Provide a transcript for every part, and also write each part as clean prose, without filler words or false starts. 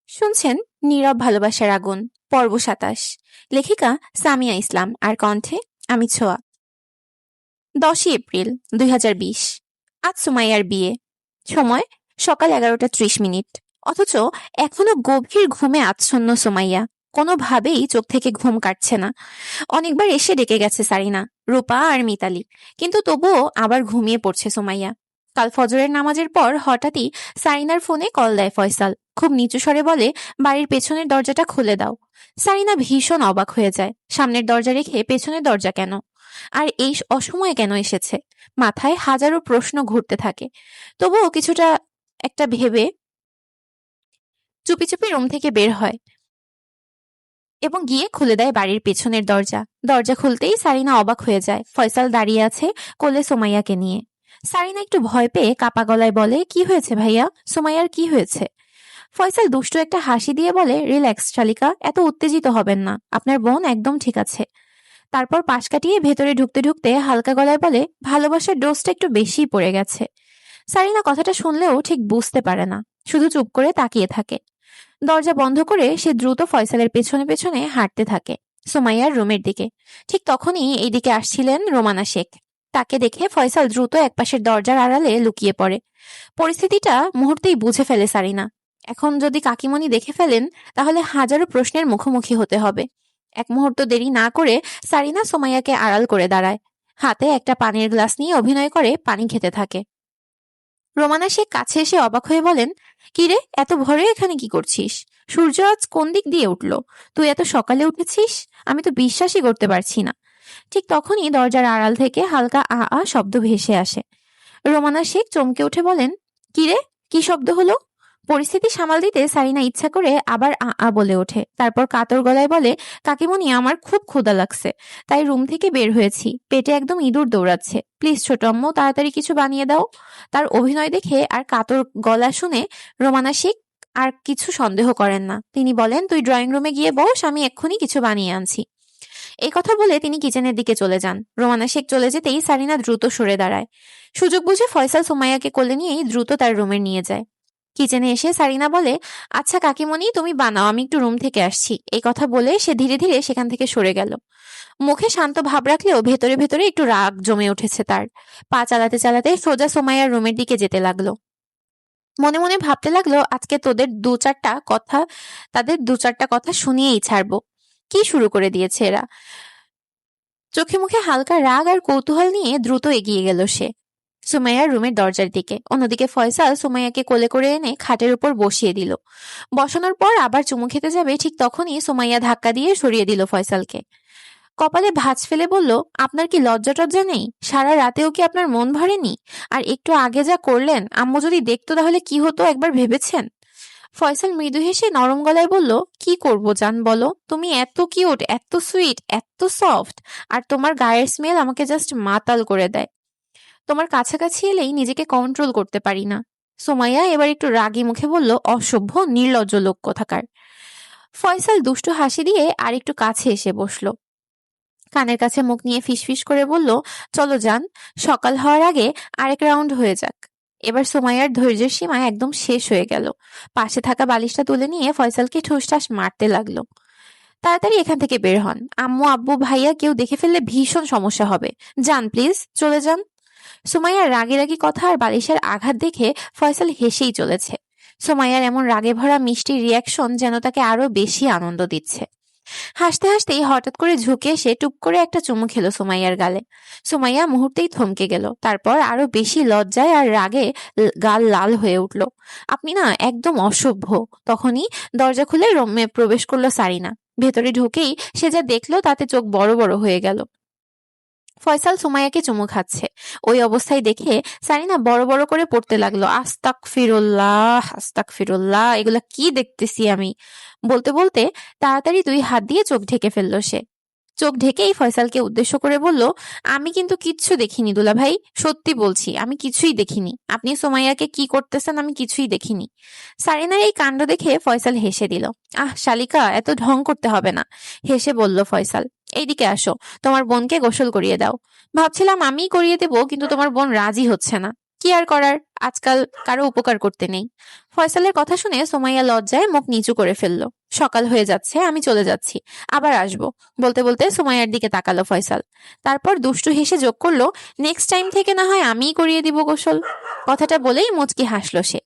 শুনছেন নীরব ভালোবাসার আগুন, পর্ব ২৭। লেখিকা সামিয়া ইসলাম, আর কণ্ঠে আমি ছোঁয়া। ১০ই এপ্রিল ২০২০। আজ সুমাইয়ার বিয়ে। সময় সকাল ১১টা ৩০। অথচ এখনো গভীর ঘুমে আচ্ছন্ন সুমাইয়া। কোনোভাবেই চোখ থেকে ঘুম কাটছে না। অনেকবার এসে ডেকে গেছে সারিনা, রূপা আর মিতালি, কিন্তু তবুও আবার ঘুমিয়ে পড়ছে সুমাইয়া। কাল ফজরের নামাজের পর হঠাৎই সারিনার ফোনে কল দেয় ফয়সাল। খুব নিচু স্বরে বলে, বাড়ির পেছনের দরজাটা খুলে দাও। সারিনা ভীষণ অবাক হয়ে যায়। সামনের দরজা রেখে পেছনের দরজা কেন? আর এই অসময়ে কেন এসেছে? মাথায় হাজারো প্রশ্ন ঘুরতে থাকে। তবুও কিছুটা একটা ভেবে চুপি চুপি রুম থেকে বের হয় এবং গিয়ে খুলে দেয় বাড়ির পেছনের দরজা। দরজা খুলতেই সারিনা অবাক হয়ে যায়। ফয়সাল দাঁড়িয়ে আছে কোলে সুমাইয়াকে নিয়ে। সারিনা একটু ভয় পেয়ে কাপা গলায় বলে, কি হয়েছে ভাইয়া? সুমাইয়ার কি হয়েছে? ফয়সাল দুষ্টু একটা হাসি দিয়ে বলে, রিল্যাক্স শালিকা, এত উত্তেজিত হবেন না, আপনার বোন একদম ঠিক আছে। তারপর পাশ কাটিয়ে ভেতরে ঢুকতে ঢুকতে হালকা গলায় বলে, ভালোবাসার ডোজটা একটু বেশিই পড়ে গেছে। সারিনা কথাটা শুনলেও ঠিক বুঝতে পারে না, শুধু চুপ করে তাকিয়ে থাকে। দরজা বন্ধ করে সে দ্রুত ফয়সালের পেছনে পেছনে হাঁটতে থাকে সুমাইয়ার রুমের দিকে। ঠিক তখনই এইদিকে আসছিলেন রোমানা শেখ। তাকে দেখে ফয়সাল দ্রুত একপাশের দরজার আড়ালে লুকিয়ে পড়ে। পরিস্থিতিটা মুহূর্তেই বুঝে ফেলে সারিনা। এখন যদি কাকিমণি দেখে ফেলেন তাহলে হাজারো প্রশ্নের মুখোমুখি হতে হবে। এক মুহূর্ত দেরি না করে সারিনা সুমাইয়াকে আড়াল করে দাঁড়ায়। হাতে একটা পানির গ্লাস নিয়ে অভিনয় করে পানি খেতে থাকে। রোমানা শেখ কাছে এসে অবাক হয়ে বলেন, কিরে, এত ভোরে এখানে কি করছিস? সূর্য আজ কোন দিক দিয়ে উঠলো? তুই এত সকালে উঠেছিস? আমি তো বিশ্বাসই করতে পারছি না। ঠিক তখনই দরজার আড়াল থেকে হালকা আ আ শব্দ ভেসে আসে। রোমানা শেখ চমকে উঠে বলেন, কিরে, কি শব্দ হলো? পরিস্থিতি সামাল দিতে সারিনা ইচ্ছা করে আবার আ আ বলে ওঠে। তারপর কাতর গলায় বলে, কাকিমণি, আমার খুব ক্ষুধা লাগছে, তাই রুম থেকে বের হয়েছি। পেটে একদম ইঁদুর দৌড়াচ্ছে। প্লিজ ছোট আম্মু, তাড়াতাড়ি কিছু বানিয়ে দাও। তার অভিনয় দেখে আর কাতর গলা শুনে রোমানা শেখ আর কিছু সন্দেহ করেন না। তিনি বলেন, তুই ড্রয়িং রুমে গিয়ে বস, আমি এক্ষুনি কিছু বানিয়ে আনছি। এই কথা বলে তিনি কিচেনের দিকে চলে যান। রোমানা শেখ চলে যেতেই সারিনা দ্রুত সরে দাঁড়ায়। সুযোগ বুঝে ফয়সাল সুমাইয়াকে কোলে নিয়েই দ্রুত তার রুমে নিয়ে যায়। কিচেনে এসে সারিনা বলে, আচ্ছা কাকিমণি, তুমি বানাও, আমি একটু রুম থেকে আসছি। এই কথা বলে সে ধীরে ধীরে সেখান থেকে সরে গেল। মুখে শান্ত ভাব রাখলেও ভেতরে ভেতরে একটু রাগ জমে উঠেছে তার। পা চালাতে চালাতে সোজা সুমাইয়ার রুমের দিকে যেতে লাগলো। মনে মনে ভাবতে লাগলো, আজকে তাদের দু চারটা কথা শুনিয়েই ছাড়বো। কি শুরু করে দিয়েছে এরা? চোখে মুখে হালকা রাগ আর কৌতূহল নিয়ে দ্রুত এগিয়ে গেল সে সুমাইয়ার রুমের দরজার দিকে। অন্যদিকে ফয়সাল সুমাইয়াকে কোলে করে এনে খাটের উপর বসিয়ে দিল। বসানোর পর আবার চুমু খেতে যাবে, ঠিক তখনই সুমাইয়া ধাক্কা দিয়ে সরিয়ে দিল ফয়সালকে। কপালে ভাঁজ ফেলে বলল, আপনার কি লজ্জা টজ্জা নেই? সারা রাতেও কি আপনার মন ভরেনি? আর একটু আগে যা করলেন, আম্মু যদি দেখতো তাহলে কি হতো একবার ভেবেছেন? ফয়সাল মৃদু হেসে নরম গলায় বলল, কি করব জান বলো? তুমি এত কিউট, এত সুইট, এত সফট, আর তোমার গায়ের স্মেল আমাকে জাস্ট মাতাল করে দেয়। তোমার কাছাকাছি এলেই নিজেকে কন্ট্রোল করতে পারি না। সুমাইয়া এবার একটু রাগী মুখে বলল, অসভ্য নির্লজ্জ লোক কোথাকার। ফয়সাল দুষ্টু হাসি দিয়ে আর একটু কাছে এসে বসলো। কানের কাছে মুখ নিয়ে ফিসফিস করে বলল, চলো যান, সকাল হওয়ার আগে আরেক রাউন্ড হয়ে যাক। এবার সুমাইয়ার ধৈর্যের সীমা একদম শেষ হয়ে গেল। পাশে থাকা বালিশটা তুলে নিয়ে ফয়সালকে ঠুসঠাস মারতে লাগলো। তাড়াতাড়ি এখান থেকে বের হন, আম্মু আব্বু ভাইয়া কেউ দেখে ফেললে ভীষণ সমস্যা হবে। যান প্লিজ, চলে যান। সুমাইয়ার রাগি রাগি কথা আর বালিশের আঘাত দেখে ফয়সাল হেসেই চলেছে। সুমাইয়ার এমন রাগে ভরা মিষ্টি রিয়াকশন যেন তাকে আরো বেশি আনন্দ দিচ্ছে। হাসতে হাসতেই হঠাৎ করে ঝুঁকে এসে টুপ করে একটা চুমু খেলো সুমাইয়ার গালে। সুমাইয়া মুহূর্তেই থমকে গেল। তারপর আরো বেশি লজ্জায় আর রাগে গাল লাল হয়ে উঠল। আপনি না একদম অসভ্য। তখনই দরজা খুলে রুমে প্রবেশ করলো সারিনা। ভেতরে ঢুকেই সে যা দেখলো তাতে চোখ বড় বড় হয়ে গেল। ফয়সাল সুমাইয়াকে চুমু খাচ্ছে। ওই অবস্থায় দেখে সারিনা বড় বড় করে পড়তে লাগলো, আস্তাক ফিরুল্লাহ, আস্তাক ফিরুল্লাহ, এগুলা কি দেখতেছি আমি। বলতে বলতে তাড়াতাড়ি 2 হাত দিয়ে চোখ ঢেকে ফেললো সে। চোখ ঢেকেই ফয়সালকে উদ্দেশ্য করে বলল, আমি কিন্তু কিচ্ছু দেখিনি দুলা ভাই, সত্যি বলছি আমি কিছুই দেখিনি। আপনি সুমাইয়াকে কি করতেছেন আমি কিছুই দেখিনি। সারিনার এই কাণ্ড দেখে ফয়সাল হেসে দিল। আহ শালিকা, এত ঢং করতে হবে না, হেসে বলল ফয়সাল। এইদিকে আসো, তোমার বোনকে গোসল করিয়ে দাও। ভাবছিলাম আমিই করিয়ে দেবো, কিন্তু তোমার বোন রাজি হচ্ছে না। কি আর করার, আজকাল কারো উপকার করতে নেই। ফয়সালের কথা শুনে সুমাইয়া লজ্জায় মুখ নিচু করে ফেললো। সকাল হয়ে যাচ্ছে, আমি চলে যাচ্ছি, আবার আসবো। বলতে বলতে সুমাইয়ার দিকে তাকালো ফয়সাল। তারপর দুষ্টু হেসে যোগ করলো, নেক্সট টাইম থেকে না হয় আমিই করিয়ে দিব গোসল। কথাটা বলেই মুচকি হাসলো সে।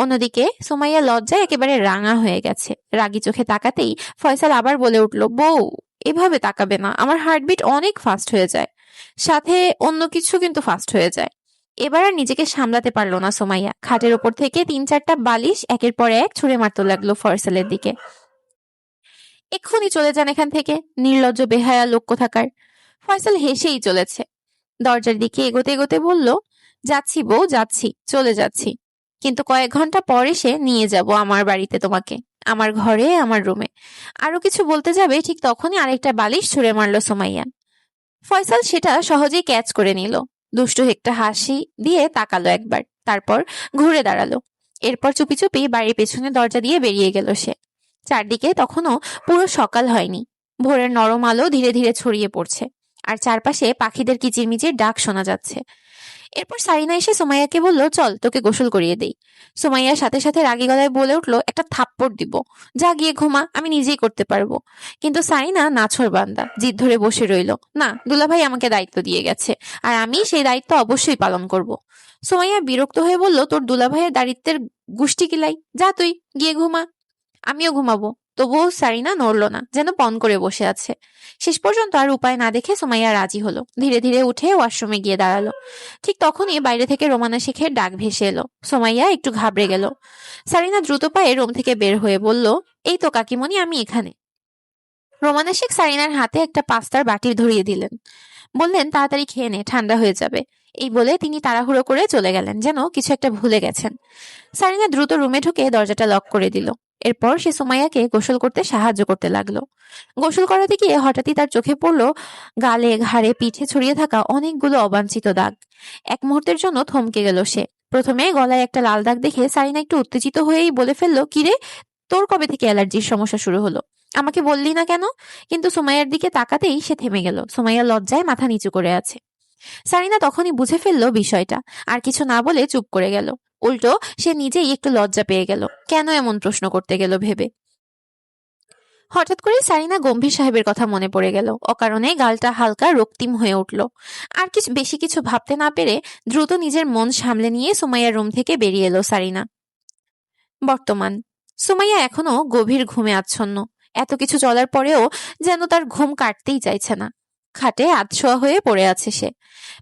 অন্যদিকে সুমাইয়া লজ্জায় একেবারে রাঙা হয়ে গেছে। রাগী চোখে তাকাতেই ফয়সাল আবার বলে উঠলো, বউ এভাবে তাকাবে না, আমার হার্টবিট অনেক ফাস্ট হয়ে যায়, সাথে অন্য কিছু কিন্তু ফাস্ট হয়ে যায়। এবার আর নিজেকে সামলাতে পারলো না সুমাইয়া, খাটের ওপর থেকে 3-4টা বালিশ একের পর এক ছুঁড়ে মারতে লাগলো ফয়সালের দিকে। এক্ষুনি চলে যান এখান থেকে, নির্লজ্জ বেহায়া লোক কোথাকার। ফয়সাল হেসেই চলেছে। দরজার দিকে এগোতে এগোতে বলল, যাচ্ছি বউ, যাচ্ছি, চলে যাচ্ছি, কিন্তু কয়েক ঘন্টা পর এসে নিয়ে যাব আমার বাড়িতে তোমাকে, আমার ঘরে, আমার রুমে। আরো কিছু বলতে যাবে ঠিক তখনই আরেকটা বালিশ ছুঁড়ে মারলো সুমাইয়া। ফয়সাল সেটা সহজেই ক্যাচ করে নিল। দুষ্টু একটা হাসি দিয়ে তাকালো একবার, তারপর ঘুরে দাঁড়ালো। এরপর চুপি চুপি বাড়ির পেছনে দরজা দিয়ে বেরিয়ে গেল সে। চারদিকে তখনও পুরো সকাল হয়নি। ভোরের নরম আলো ধীরে ধীরে ছড়িয়ে পড়ছে, আর চারপাশে পাখিদের কিচিরমিচির ডাক শোনা যাচ্ছে। এরপর সারিনা এসে সুমাইয়াকে বলল, চল তোকে গোসল করিয়ে দেই। সুমাইয়ার সাথে সাথে রাগী গলায় বলে উঠলো, একটা থাপ্পড় দিব, যা গিয়ে ঘুমা, আমি নিজেই করতে পারবো। কিন্তু সারিনা নাছোড় বান্দা, জিদ ধরে বসে রইল, না দুলাভাই আমাকে দায়িত্ব দিয়ে গেছে, আর আমি সেই দায়িত্ব অবশ্যই পালন করব। সুমাইয়া বিরক্ত হয়ে বলল, তোর দুলাভাইয়ের দায়িত্বের গুষ্টি কিলাই, যা তুই গিয়ে ঘুমা। আমিও ঘুমাবো। তবুও সারিনা নড়ল না, যেন পণ করে বসে আছে। শেষ পর্যন্ত আর উপায় না দেখে সুমাইয়া রাজি হলো। ধীরে ধীরে উঠে ওয়াশরুমে গিয়ে দাঁড়ালো। ঠিক তখনই বাইরে থেকে রোমানা শেখের ডাক ভেসে এলো। সুমাইয়া একটু ঘাবড়ে গেল। সারিনা দ্রুত পায়ে রুম থেকে বের হয়ে বলল, এই তো কাকিমণি, আমি এখানে। রোমানা শেখ সারিনার হাতে একটা পাস্তার বাটি ধরিয়ে দিলেন। বললেন, তাড়াতাড়ি খেয়ে নে, ঠান্ডা হয়ে যাবে। এই বলে তিনি তাড়াহুড়ো করে চলে গেলেন, যেন কিছু একটা ভুলে গেছেন। সারিনা দ্রুত রুমে ঢুকে দরজাটা লক করে দিল। এরপর সে সুমাইয়াকে গোসল করতে সাহায্য করতে লাগলো। গোসল করাতে গিয়ে হঠাৎই তার চোখে পড়লো গালে, ঘাড়ে, পিঠে ছড়িয়ে থাকা অনেকগুলো অবাঞ্ছিত দাগ। এক মুহূর্তের জন্য থমকে গেল সে। প্রথমে গলায় একটা লাল দাগ দেখে সারিনা একটু উত্তেজিত হয়েই বলে ফেললো, কিরে, তোর কবে থেকে অ্যালার্জির সমস্যা শুরু হলো? আমাকে বললি না কেন? কিন্তু সুমাইয়ার দিকে তাকাতেই সে থেমে গেল। সুমাইয়া লজ্জায় মাথা নিচু করে আছে। সারিনা তখনই বুঝে ফেললো বিষয়টা, আর কিছু না বলে চুপ করে গেল। উল্টো সে নিজেই একটু লজ্জা পেয়ে গেল, কেন এমন প্রশ্ন করতে গেল ভেবে। হঠাৎ করে সারিনা গম্ভীর সাহেবের কথা মনে পড়ে গেল। অকারণে গালটা হালকা রক্তিম হয়ে উঠল। আর বেশি কিছু ভাবতে না পেরে দ্রুত নিজের মন সামলে নিয়ে সুমাইয়ার রুম থেকে বেরিয়ে এলো সারিনা। বর্তমান সুমাইয়া এখনো গভীর ঘুমে আচ্ছন্ন। এত কিছু চলার পরেও যেন তার ঘুম কাটতেই চাইছে না। খাটে আধশোয়া হয়ে পড়ে আছে সে।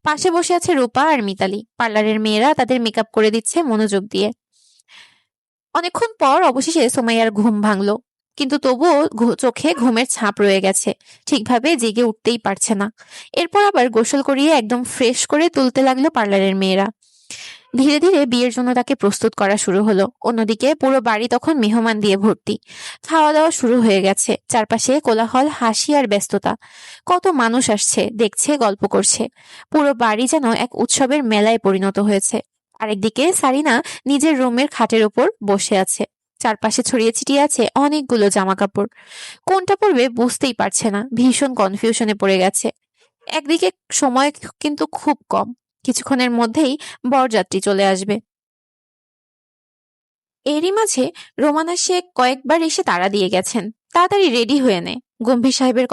পাশে বসে আছে রূপা আর মিতালি। পার্লারের মেয়েরা তাদের মেকআপ করে দিচ্ছে মনোযোগ দিয়ে। অনেকক্ষণ পর অবশেষে সুমাইয়ার ঘুম ভাঙলো, কিন্তু তবুও চোখে ঘুমের ছাপ রয়ে গেছে। ঠিকভাবে জেগে উঠতেই পারছে না। এরপর আবার গোসল করিয়ে একদম ফ্রেশ করে তুলতে লাগলো পার্লারের মেয়েরা। ধীরে ধীরে বিয়ের জন্য তাকে প্রস্তুত করা শুরু হলো। অন্যদিকে পুরো বাড়ি তখন মেহমান দিয়ে ভর্তি। খাওয়া দাওয়া শুরু হয়ে গেছে। চারপাশে কোলাহল, হাসি আর ব্যস্ততা। কত মানুষ আসছে, দেখছে, গল্প করছে। পুরো বাড়ি যেন এক উৎসবের মেলায় পরিণত হয়েছে। আরেকদিকে সারিনা নিজের রুমের খাটের ওপর বসে আছে। চারপাশে ছড়িয়ে ছিটিয়ে আছে অনেকগুলো জামা কাপড়। কোনটা পরবে বুঝতেই পারছে না, ভীষণ কনফিউশনে পড়ে গেছে। একদিকে সময় কিন্তু খুব কম, কিছুক্ষণের মধ্যেই বরযাত্রী চলে আসবে। এরই মাঝে রোমানা শেখ কয়েকবার এসে তাড়া দিয়ে গেছেন, তাড়াতাড়ি রেডি হয়ে নে। গম্ভীর সাহেবের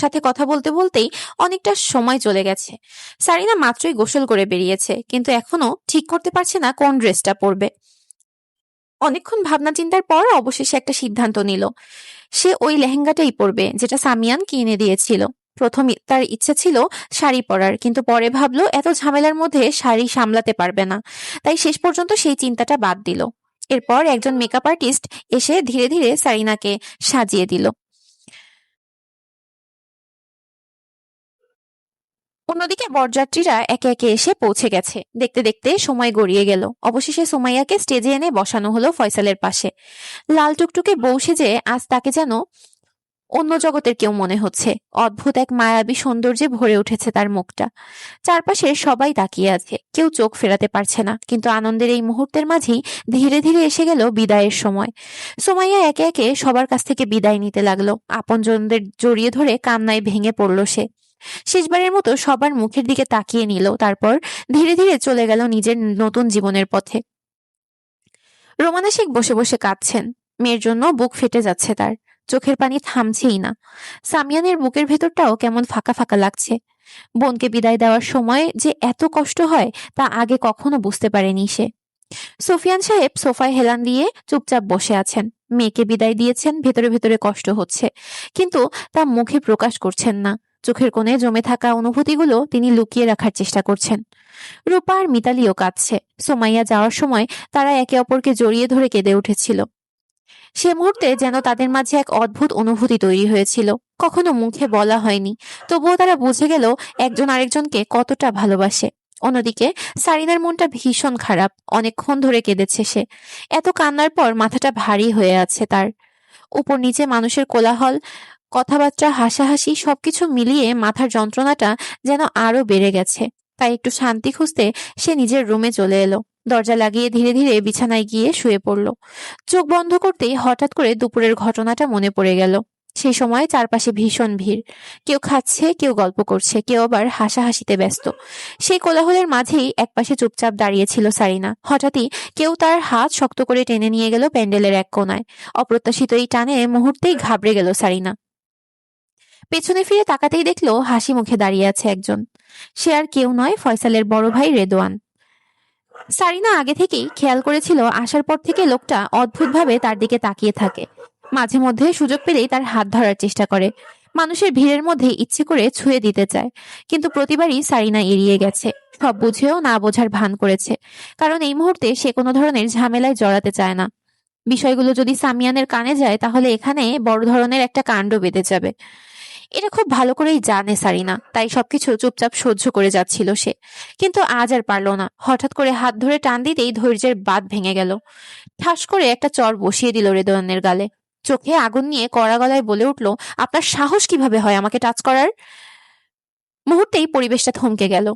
সাথে কথা বলতে বলতেই অনেকটা সময় চলে গেছে। সারিনা মাত্রই গোসল করে বেরিয়েছে, কিন্তু এখনো ঠিক করতে পারছে না কোন ড্রেসটা পরবে। অনেকক্ষণ ভাবনা চিন্তার পর অবশেষে একটা সিদ্ধান্ত নিল। সে ওই লেহেঙ্গাটাই পরবে যেটা সামিয়ান কিনে দিয়েছিল। প্রথম তার ইচ্ছে ছিল শাড়ি পরার, কিন্তু পরে ভাবলো এত ঝামেলার মধ্যে শাড়ি সামলাতে পারবে না, তাই শেষ পর্যন্ত সেই চিন্তাটা বাদ দিল। এরপর একজন মেকআপ আর্টিস্ট এসে ধীরে ধীরে সারিনাকে সাজিয়ে দিল। অন্যদিকে বরযাত্রীরা একে একে এসে পৌঁছে গেছে। দেখতে দেখতে সময় গড়িয়ে গেল। অবশেষে সুমাইয়াকে স্টেজে এনে বসানো হলো ফয়সালের পাশে। লাল টুকটুকে বউ সেজে আজ তাকে যেন অন্য জগতের কেউ মনে হচ্ছে। অদ্ভুত এক মায়াবী সৌন্দর্যে ভরে উঠেছে তার মুখটা। চারপাশে সবাই তাকিয়ে আছে, কেউ চোখ ফেরাতে পারছে না। কিন্তু আনন্দের এই মুহূর্তের মাঝেই ধীরে ধীরে এসে গেল বিদায়ের সময়। সুমাইয়া একে একে সবার কাছ থেকে বিদায় নিতে লাগলো। আপনজনদের জড়িয়ে ধরে কান্নায় ভেঙে পড়ল সে। শেষবারের মতো সবার মুখের দিকে তাকিয়ে নিল, তারপর ধীরে ধীরে চলে গেল নিজের নতুন জীবনের পথে। রোমানা শেখ বসে বসে কাঁদছেন। মেয়ের জন্য বুক ফেটে যাচ্ছে তার, চোখের পানি থামছেই না। সামিয়ানের বুকের ভেতরটাও কেমন ফাঁকা ফাঁকা লাগছে। বোনকে বিদায় দেওয়ার সময় যে এত কষ্ট হয় তা আগে কখনো বুঝতে পারেনি সে। সুফিয়ান সাহেব সোফায় হেলান দিয়ে চুপচাপ বসে আছেন। মেয়েকে বিদায় দিয়েছেন, ভেতরে ভেতরে কষ্ট হচ্ছে, কিন্তু তা মুখে প্রকাশ করছেন না। চোখের কোণে জমে থাকা অনুভূতিগুলো তিনি লুকিয়ে রাখার চেষ্টা করছেন। রূপা আর মিতালিও কাঁদছে। সোমাইয়া যাওয়ার সময় তারা একে অপরকে জড়িয়ে ধরে কেঁদে উঠেছিল। সে মুহূর্তে যেন তাদের মাঝে এক অদ্ভুত অনুভূতি তৈরি হয়েছিল, কখনো মুখে বলা হয়নি, তবুও তারা বুঝে গেল একজন আরেকজনকে কতটা ভালোবাসে। অন্যদিকে সারিনার মনটা ভীষণ খারাপ, অনেকক্ষণ ধরে কেঁদেছে সে। এত কান্নার পর মাথাটা ভারী হয়ে আছে তার। উপর নিচে মানুষের কোলাহল, কথাবার্তা, হাসাহাসি সবকিছু মিলিয়ে মাথার যন্ত্রণাটা যেন আরো বেড়ে গেছে। তাই একটু শান্তি খুঁজতে সে নিজের রুমে চলে এলো। দরজা লাগিয়ে ধীরে ধীরে বিছানায় গিয়ে শুয়ে পড়ল। চোখ বন্ধ করতেই হঠাৎ করে দুপুরের ঘটনাটা মনে পড়ে গেল। সেই সময় চারপাশে ভীষণ ভিড়, কেউ খাচ্ছে, কেউ গল্প করছে, কেউ আবার হাসাহাসিতে ব্যস্ত। সেই কোলাহলের মাঝেই একপাশে চুপচাপ দাঁড়িয়েছিল সারিনা। হঠাৎই কেউ তার হাত শক্ত করে টেনে নিয়ে গেল প্যান্ডেলের এক কোনায়। অপ্রত্যাশিত এই টানে মুহূর্তেই ঘাবড়ে গেল সারিনা। পেছনে ফিরে তাকাতেই দেখলো হাসি মুখে দাঁড়িয়ে আছে একজন। সে আর কেউ নয়, ফয়সালের বড় ভাই রেদোয়ান। সারিনা আগে থেকেই খেয়াল করেছিল আসার পর থেকে লোকটা অদ্ভুতভাবে তার দিকে তাকিয়ে থাকে। মাঝে মধ্যে সুযোগ পেলেই তার হাত ধরার চেষ্টা করে, মানুষের ভিড়ের মধ্যে ইচ্ছে করে ছুঁয়ে দিতে চায়, কিন্তু প্রতিবারই সারিনা এড়িয়ে গেছে। সব বুঝেও না বোঝার ভান করেছে, কারণ এই মুহূর্তে সে কোনো ধরনের ঝামেলায় জড়াতে চায় না। বিষয়গুলো যদি সামিয়ানের কানে যায় তাহলে এখানে বড় ধরনের একটা কাণ্ড বেঁধে যাবে। এটা খুব ভালো করেই জানে সারিনা, তাই সবকিছু চুপচাপ সহ্য করে যাচ্ছিল সে। কিন্তু আজ আর পারল না। হঠাৎ করে হাত ধরে টান দিতেই ধৈর্যের বাঁধ ভেঙে গেল। ঠাস করে একটা চর বসিয়ে দিল রেদোয়ানের গালে। চোখে আগুন নিয়ে কড়া গলায় বলে উঠল, আপনার সাহস কিভাবে হয় আমাকে টাচ করার? মুহূর্তেই পরিবেশটা থমকে গেল।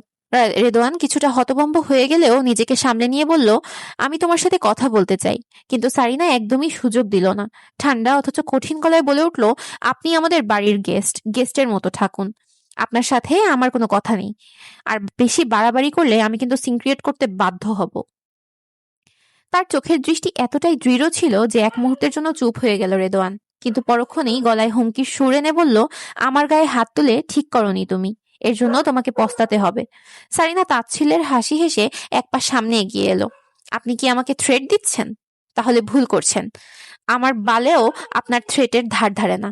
রেদোয়ান কিছুটা হতভম্ব হয়ে গেলেও নিজেকে সামলে নিয়ে বলল, আমি তোমার সাথে কথা বলতে চাই। কিন্তু সারিনা একদমই সুযোগ দিল না। ঠান্ডা অথচ কঠিন গলায় বলে উঠল, আপনি আমাদের বাড়ির গেস্ট, গেস্টের মতো থাকুন। আপনার সাথে আমার কোনো কথা নেই। আর বেশি বাড়াবাড়ি করলে আমি কিন্তু সিন ক্রিয়েট করতে বাধ্য হব। তার চোখের দৃষ্টি এতটাই দৃঢ় ছিল যে এক মুহূর্তের জন্য চুপ হয়ে গেল রেদোয়ান, কিন্তু পরক্ষণেই গলায় হুমকির সুর এনে বলল, আমার গায়ে হাত তুলে ঠিক করনি তুমি, এর জন্য তোমাকে পস্তাতে হবে। সারিনা তাচ্ছিল্যের হাসি হেসে এক পা সামনে এগিয়ে এলো। আপনি কি আমাকে থ্রেট দিচ্ছেন? তাহলে ভুল করছেন। আমার বালেও আপনার থ্রেটের ধার ধারে না।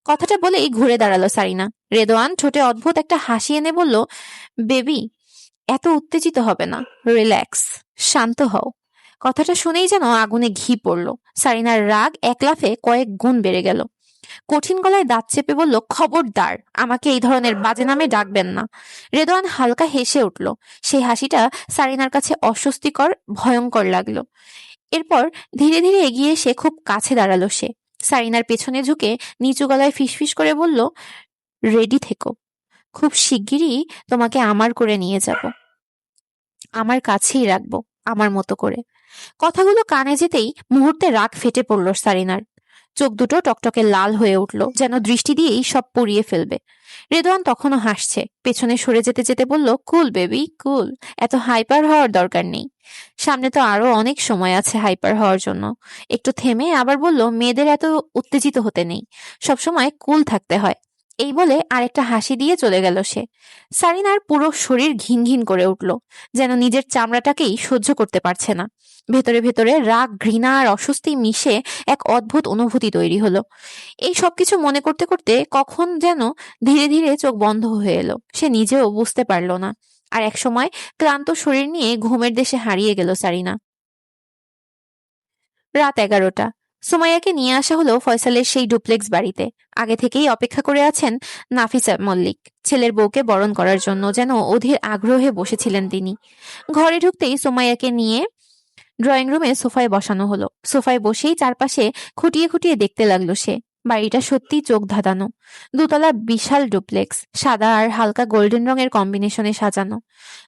কথাটা বলেই ঘুরে দাঁড়ালো সারিনা। রেদোয়ান ঠোঁটে অদ্ভুত একটা হাসি এনে বলল, বেবি, এত উত্তেজিত হবে না, রিল্যাক্স, শান্ত হও। কথাটা শুনেই যেন আগুনে ঘি পড়ল। সারিনার রাগ এক লাফে কয়েক গুণ বেড়ে গেল। কঠিন গলায় দাঁত চেপে বলল, খবরদার আমাকে এই ধরনের বাজে নামে ডাকবেন না। রেদওয়ান হালকা হেসে উঠল। সেই হাসিটা সারিনার কাছে অস্বস্তিকর, ভয়ঙ্কর লাগলো। এরপর ধীরে ধীরে এগিয়ে এসে খুব কাছে দাঁড়ালো সে। সারিনার পেছনে ঝুঁকে নিচু গলায় ফিসফিস করে বলল, রেডি থেকো, খুব শিগগিরই তোমাকে আমার করে নিয়ে যাব, আমার কাছেই রাখবো, আমার মতো করে। কথাগুলো কানে যেতেই মুহূর্তে রাগ ফেটে পড়ল সারিনার। চোখ দুটো টকটকে লাল হয়ে উঠল, যেন দৃষ্টি দিয়েই সব পুড়িয়ে ফেলবে। রেদওয়ান তখনও হাসছে। পেছনে সরে যেতে যেতে বলল, কুল বেবি, কুল, এত হাইপার হওয়ার দরকার নেই। সামনে তো আরো অনেক সময় আছে হাইপার হওয়ার জন্য। একটু থেমে আবার বলল, মেয়েদের এত উত্তেজিত হতে নেই, সবসময় কুল থাকতে হয়। এই বলে আরেকটা হাসি দিয়ে চলে গেল সে। সারিনার পুরো শরীর ঘিন ঘিন করে উঠল, যেন নিজের চামড়াটাকেই সহ্য করতে পারছে না। ভেতরে ভেতরে রাগ, ঘৃণা আর অস্বস্তি মিশে এক অদ্ভুত অনুভূতি তৈরি হলো। এই সবকিছু মনে করতে করতে কখন যেন ধীরে ধীরে চোখ বন্ধ হয়ে এলো, সে নিজেও বুঝতে পারল না। আর একসময় ক্লান্ত শরীর নিয়ে ঘুমের দেশে হারিয়ে গেল সারিনা। রাত 11টা। সুমাইয়াকে নিয়ে আসা হলো ফয়সালের সেই ডুপ্লেক্স বাড়িতে। আগে থেকেই অপেক্ষা করে আছেন নাফিসা মল্লিক, ছেলের বউকে বরণ করার জন্য। যেন অধীর আগ্রহে বসেছিলেন তিনি। ঘরে ঢুকতেই সুমাইয়াকে নিয়ে ড্রয়িং রুমে সোফায় বসানো হলো। সোফায় বসেই চারপাশে খুঁটিয়ে খুঁটিয়ে দেখতে লাগলো সে। বাড়িটা সত্যি চোখ ধাঁধানো। দুতলা বিশাল ডুপ্লেক্স, সাদা আর হালকা গোল্ডেন রঙের কম্বিনেশনে সাজানো।